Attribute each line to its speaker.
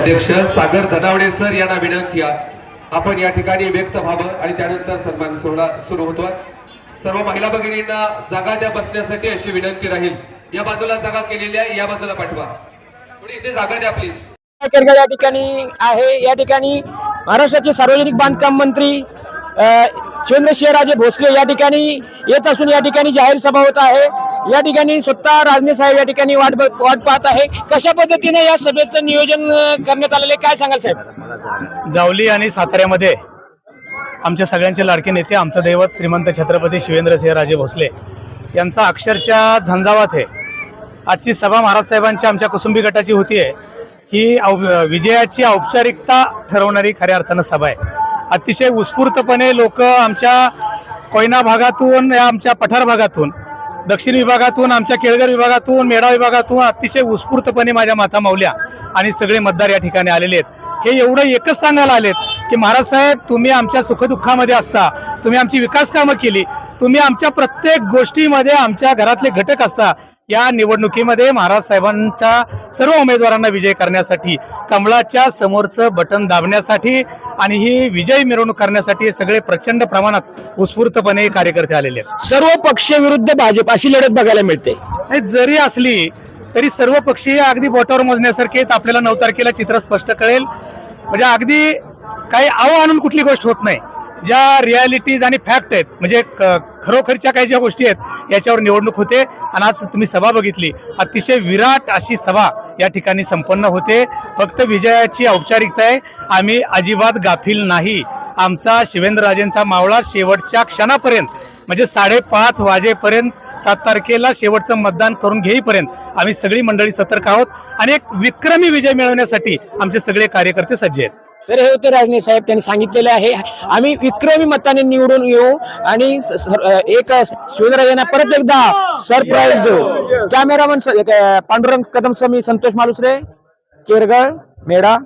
Speaker 1: अध्यक्ष सागर धनावडे सर यांना विनंती आहे आपण या ठिकाणी व्यक्त व्हावं आणि त्यानंतर सन्मान सोहळा सुरू होतो। सर्व महिला भगिनींना जागा द्या बसण्यासाठी अशी विनंती राहील। या बाजूला जागा केलेली आहे, या बाजूला पाठवा, थोडी इथे जागा द्या प्लीज।
Speaker 2: केरगळ या ठिकाणी आहे। या ठिकाणी महाराष्ट्राचे सार्वजनिक बांधकाम मंत्री शिवेंद्रसिंहराजे भोसले या ठिकाणी येत असून या ठिकाणी जाहीर सभा होत आहे। या ठिकाणी स्वतः राजने साहेब या ठिकाणी वाट पाहत आहे। कशा पद्धतीने या सभेचं नियोजन करण्यात आलेले काय सांगाल साहेब?
Speaker 3: जावली आणि साताऱ्यामध्ये आमच्या सगळ्यांचे लाडके नेते आमचं दैवत श्रीमंत छत्रपती शिवेंद्रसिंहराजे भोसले यांचा अक्षरशः झंझावात आहे। आजची सभा महाराज साहेबांच्या आमच्या कुसुंबी गटाची होती आहे। ही विजयाची औपचारिकता ठरवणारी खऱ्या अर्थानं सभा आहे। अतिशय उत्स्फूर्तपणे लोक आमच्या कोयना भागातून, आमच्या पठार भागातून, दक्षिण विभागातून, आमच्या केळगर विभागातून, मेढा विभागातून अतिशय उत्स्फूर्तपणे माझ्या माता माऊल्या आणि सगळे मतदार या ठिकाणी आलेले आहेत। हे एवढं एकच सांगायला आलेत की महाराज साहेब तुम्ही आमच्या सुखदुःखामध्ये असता, तुम्ही आमची विकास कामं केली, तुम्ही आमच्या प्रत्येक गोष्टीमध्ये आमच्या घरातले घटक असता। या निवडणुकीमध्ये महाराज साहेबांच्या सर्व उमेदवारांना विजय करण्यासाठी, कमळाच्या समोरचं बटन दाबण्यासाठी आणि ही विजय मिरवणूक करण्यासाठी सगळे प्रचंड प्रमाणात उत्स्फूर्तपणे कार्यकर्ते आलेले आहेत।
Speaker 2: सर्व पक्ष विरुद्ध भाजप अशी लढत बघायला मिळते।
Speaker 3: जरी असली तरी सर्व पक्षीय अगदी बोटावर मोजण्यासारखे आपल्याला 9 तारखेला चित्र स्पष्ट कळेल। म्हणजे अगदी काही आव आणून कुठली गोष्ट होत नाही। ज्या रियालिटीज आणि फॅक्ट आहेत, म्हणजे खरोखरच्या काही ज्या गोष्टी आहेत याच्यावर निवडणूक होते। आणि आज तुम्ही सभा बघितली, अतिशय विराट अशी सभा या ठिकाणी संपन्न होते। फक्त विजयाची औपचारिकता आहे, आम्ही अजिबात गाफील नाही। आमचा शिवेंद्रराजेंचा मावळा शेवटच्या क्षणापर्यंत म्हणजे 5:30 वाजेपर्यंत 7 तारखेला शेवटचं मतदान करून घेईपर्यंत आम्ही सगळी मंडळी सतर्क आहोत आणि एक विक्रमी विजय मिळवण्यासाठी आमचे सगळे कार्यकर्ते सज्ज आहेत।
Speaker 2: तर हे होते राजने साहेब, त्यांनी सांगितलेले आहे आम्ही विक्रमी मताने निवडून येऊ आणि एक शिवेंद्रराजेंना परत एकदा सरप्राईज देऊ। कॅमेरामन पांडुरंग कदम समी, संतोष मालुसरे, केरगळ, मेढा।